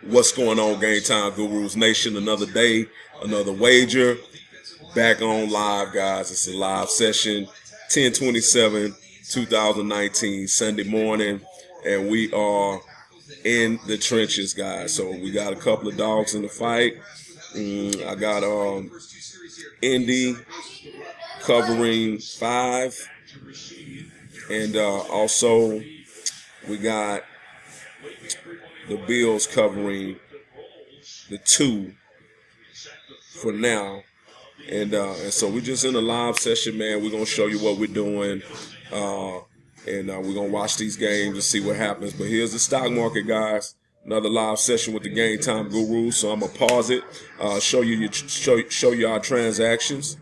What's going on, Game Time Gurus Nation? Another day, another wager. Back on live, guys. It's a live session, 10/27, 2019, Sunday morning, and we are in the trenches, guys. So we got a couple of dogs in the fight. I got Indy covering 5, and also we got the Bills covering the 2 for now. And so we're just in a live session, man. We're going to show you what we're doing. And we're going to watch these games and see what happens. But here's the stock market, guys. Another live session with the Game Time Guru. So I'm going to pause it, show you our transactions.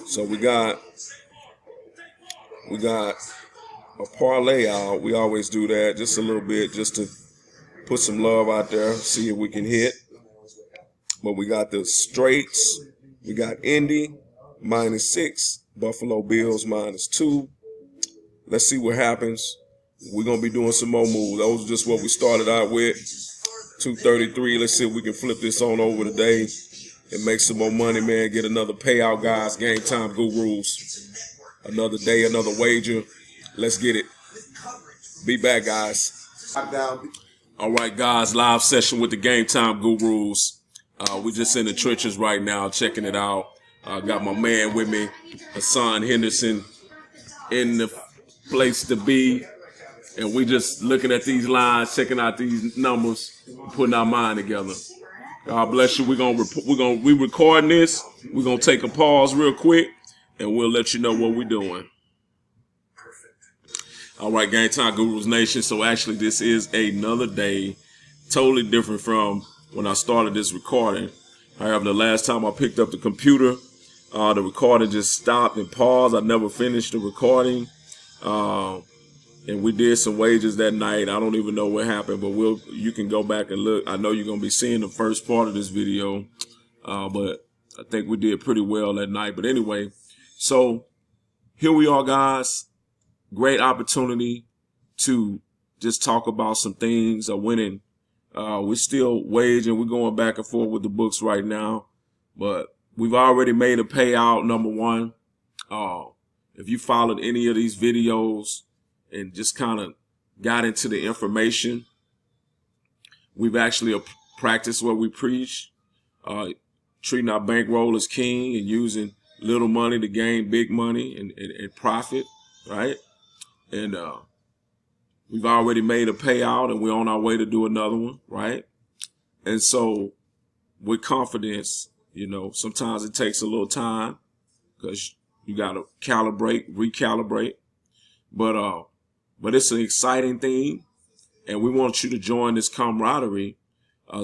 So we got a parlay out. We always do that just a little bit, just to put some love out there, see if we can hit. But we got the straights. We got Indy -6, Buffalo Bills -2. Let's see what happens. We're going to be doing some more moves. Those are just what we started out with. 233. Let's see if we can flip this on over today and make some more money, man. Get another payout, guys. Game Time Gurus. Another day, another wager. Let's get it. Be back, guys. All right, guys. Live session with the Game Time Gurus. We're just in the trenches right now, checking it out. Got my man with me, Hassan Henderson, in the place to be. And we just looking at these lines, checking out these numbers, putting our mind together. God bless you. We recording this. We're gonna take a pause real quick, and we'll let you know what we're doing. All right, Game Time Gurus Nation. So actually, this is another day, totally different from when I started this recording. However, the last time I picked up the computer, the recording just stopped and paused. I never finished the recording. And we did some wagers that night. I don't even know what happened, but you can go back and look. I know you're going to be seeing the first part of this video, but I think we did pretty well that night. But anyway, so here we are, guys. Great opportunity to just talk about some things. Winning. We're still waging. We're going back and forth with the books right now, but we've already made a payout, number one. If you followed any of these videos and just kind of got into the information, we've actually practiced what we preach, treating our bankroll as king and using little money to gain big money and profit, right? And we've already made a payout, and we're on our way to do another one, right? And so with confidence, sometimes it takes a little time because you got to recalibrate. But it's an exciting thing, and we want you to join this camaraderie.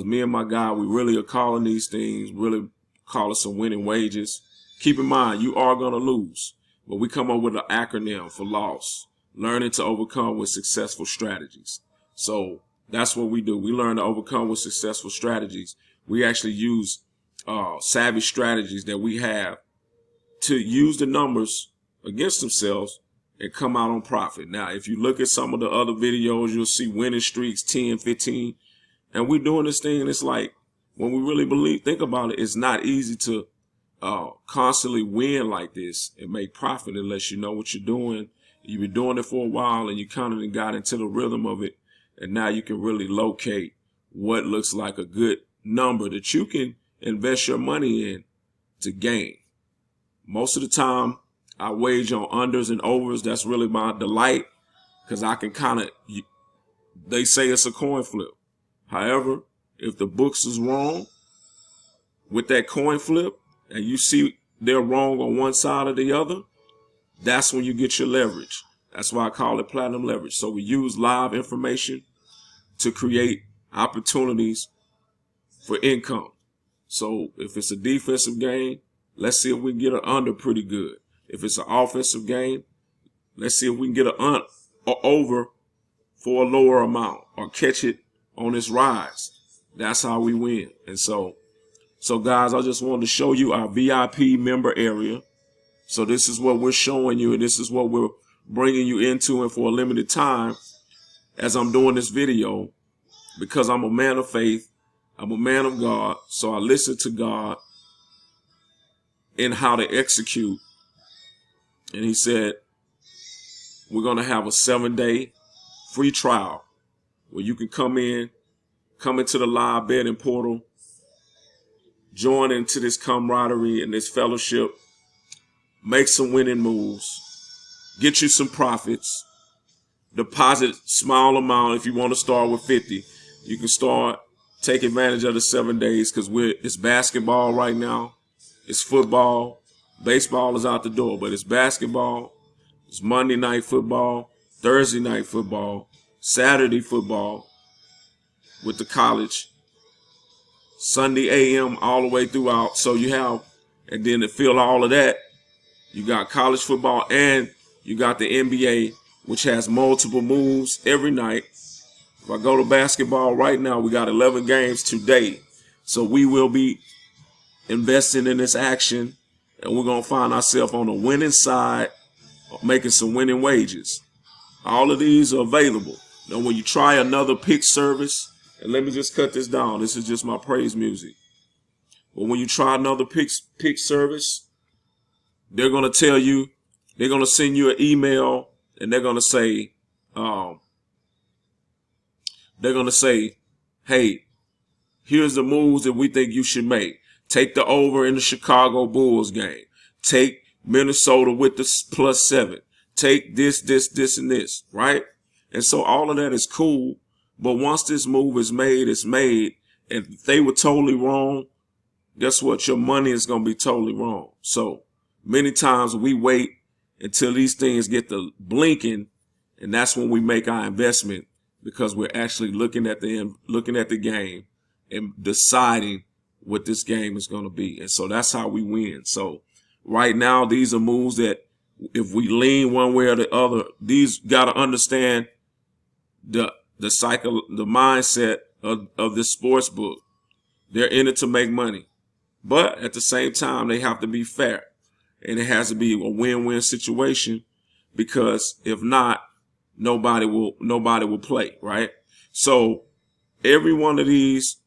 Me and my guy, we really are calling these things, really calling some winning wages. Keep in mind, you are going to lose, but we come up with an acronym for loss. Learning to overcome with successful strategies. So that's what we do. We learn to overcome with successful strategies. We actually use savvy strategies that we have to use the numbers against themselves and come out on profit. Now, if you look at some of the other videos, you'll see winning streaks, 10, 15. And we're doing this thing, and it's like, when we really think about it, it's not easy to constantly win like this and make profit unless you know what you're doing. You've been doing it for a while, and you kind of got into the rhythm of it, and now you can really locate what looks like a good number that you can invest your money in to gain. Most of the time, I wager on unders and overs. That's really my delight, because I can they say it's a coin flip. However, if the books is wrong with that coin flip, and you see they're wrong on one side or the other, that's when you get your leverage. That's why I call it platinum leverage. So we use live information to create opportunities for income. So if it's a defensive game, let's see if we can get an under pretty good. If it's an offensive game, let's see if we can get an over for a lower amount or catch it on its rise. That's how we win. And so guys, I just wanted to show you our VIP member area. So this is what we're showing you, and this is what we're bringing you into, and for a limited time. as I'm doing this video, because I'm a man of faith, I'm a man of God, so I listen to God in how to execute. And he said, we're going to have a 7-day free trial where you can come into the live betting portal, join into this camaraderie and this fellowship, make some winning moves, get you some profits, deposit small amount. If you want to start with 50, you can start, take advantage of the 7 days, because it's basketball right now, it's football, baseball is out the door, but it's basketball, it's Monday night football, Thursday night football, Saturday football with the college, Sunday AM all the way throughout. So you have, and then to fill all of that, you got college football and you got the NBA, which has multiple moves every night. If I go to basketball right now, we got 11 games today. So we will be investing in this action, and we're going to find ourselves on the winning side, making some winning wages. All of these are available. Now, when you try another pick service, and let me just cut this down. This is just my praise music. But when you try another pick service, they're going to tell you, they're going to send you an email, and they're going to say, hey, here's the moves that we think you should make. Take the over in the Chicago Bulls game. Take Minnesota with the +7. Take this, and this, right? And so all of that is cool. But once this move is made, it's made. And if they were totally wrong, guess what? Your money is going to be totally wrong. So many times we wait until these things get to blinking, and that's when we make our investment, because we're actually looking at the game and deciding what this game is going to be. And so that's how we win. So right now, these are moves that if we lean one way or the other, these got to understand the cycle, the mindset of this sports book. They're in it to make money, but at the same time, they have to be fair, and it has to be a win-win situation, because if not, nobody will play, right? So every one of these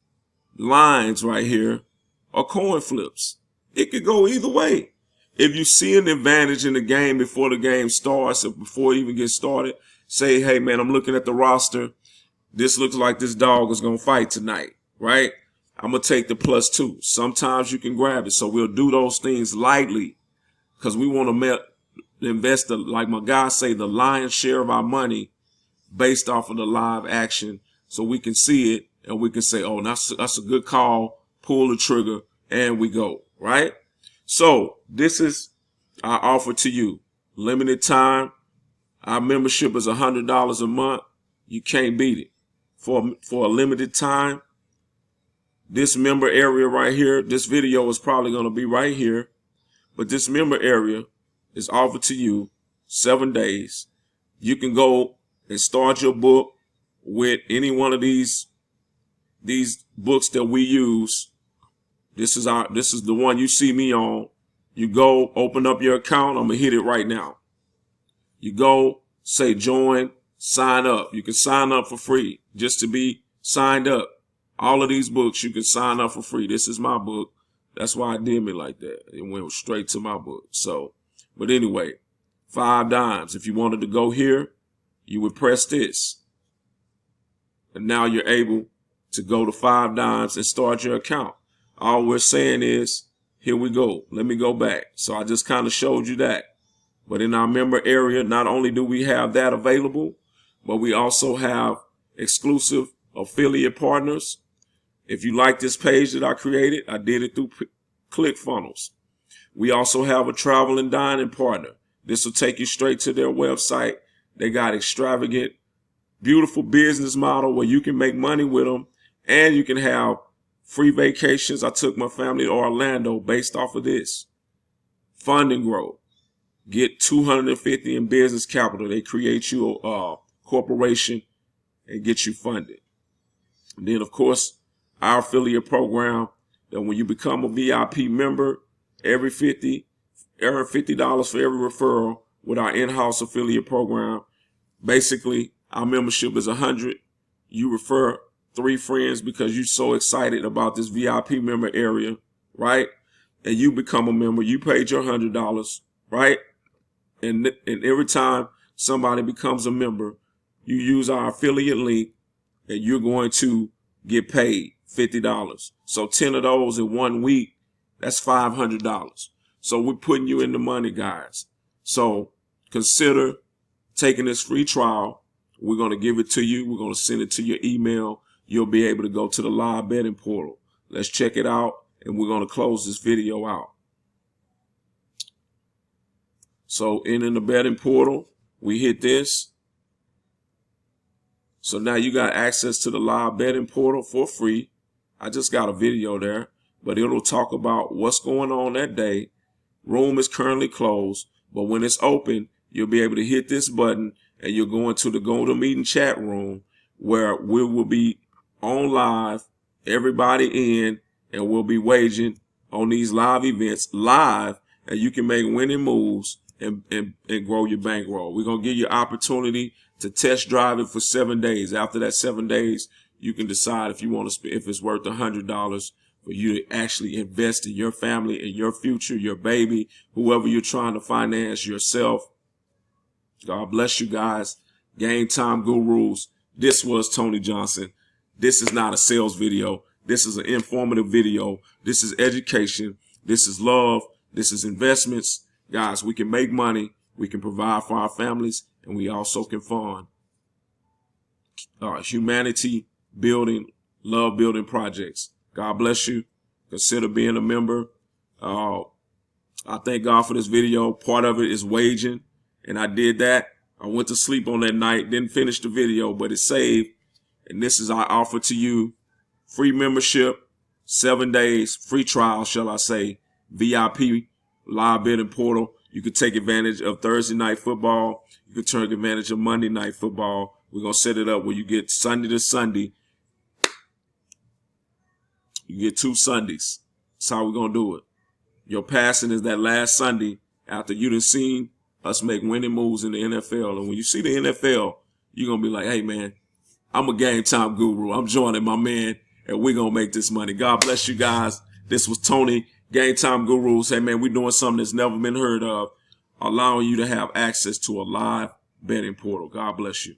lines right here are coin flips. It could go either way. If you see an advantage in the game before the game starts, or before it even gets started, say, hey man, I'm looking at the roster. This looks like this dog is going to fight tonight, right? I'm going to take the +2. Sometimes you can grab it. So we'll do those things lightly, because we want to invest, like my guys say, the lion's share of our money based off of the live action, so we can see it and we can say, oh, that's a good call, pull the trigger, and we go, right? So this is our offer to you. Limited time. Our membership is $100 a month. You can't beat it. For a limited time, this member area right here, this video is probably going to be right here, but this member area is offered to you 7 days. You can go and start your book with any one of these books that we use. This is the one you see me on. You go open up your account. I'm going to hit it right now. You go say join, sign up. You can sign up for free just to be signed up. All of these books you can sign up for free. This is my book. That's why I did me like that. It went straight to my book. So, but anyway, 5 dimes. If you wanted to go here, you would press this. And now you're able to go to 5 dimes and start your account. All we're saying is, here we go. Let me go back. So I just kind of showed you that. But in our member area, not only do we have that available, but we also have exclusive affiliate partners. If you like this page that I created, I did it through ClickFunnels. We also have a travel and dining partner. This will take you straight to their website. They got extravagant, beautiful business model where you can make money with them, and you can have free vacations. I took my family to Orlando based off of this. Fund and grow. Get $250 in business capital. They create you a corporation and get you funded. And then, of course, our affiliate program, that when you become a VIP member, earn $50 for every referral with our in-house affiliate program. Basically, Our membership is $100. You refer 3 friends because you're so excited about this VIP member area, right? And you become a member. You paid your $100, right? And every time somebody becomes a member, you use our affiliate link and you're going to get paid $50. So 10 of those in 1 week, that's $500. So we're putting you in the money, guys. So consider taking this free trial. We're going to give it to you. We're going to send it to your email. You'll be able to go to the live betting portal. Let's check it out, and we're going to close this video out. So in the betting portal, we hit this. So now you got access to the live betting portal for free. I just got a video there, but it'll talk about what's going on that day. Room is currently closed, but when it's open, you'll be able to hit this button and you'll go into the GoToMeeting chat room where we will be on live, everybody in, and we'll be waging on these live events live, and you can make winning moves and grow your bankroll. We're going to give you opportunity to test drive it for 7 days. After that 7 days, you can decide if you want to spend, if it's worth $100 for you to actually invest in your family, in your future, your baby, whoever you're trying to finance, yourself. God bless you guys. Game Time Gurus. This was Tony Johnson. This is not a sales video. This is an informative video. This is education. This is love. This is investments. Guys, we can make money. We can provide for our families. And we also can fund humanity building, love building projects. God bless you. Consider being a member. I thank God for this video. Part of it is waging. And I did that. I went to sleep on that night, didn't finish the video, but it saved. And this is our offer to you. Free membership, 7 days, free trial, shall I say, VIP, live betting portal. You can take advantage of Thursday night football. You can take advantage of Monday night football. We're going to set it up where you get Sunday to Sunday. You get 2 Sundays. That's how we're going to do it. Your passing is that last Sunday after you done seen us make winning moves in the NFL. And when you see the NFL, you're going to be like, hey, man, I'm a Game Time Guru. I'm joining my man, and we're going to make this money. God bless you guys. This was Tony, Game Time Gurus. Hey, man, we're doing something that's never been heard of, allowing you to have access to a live betting portal. God bless you.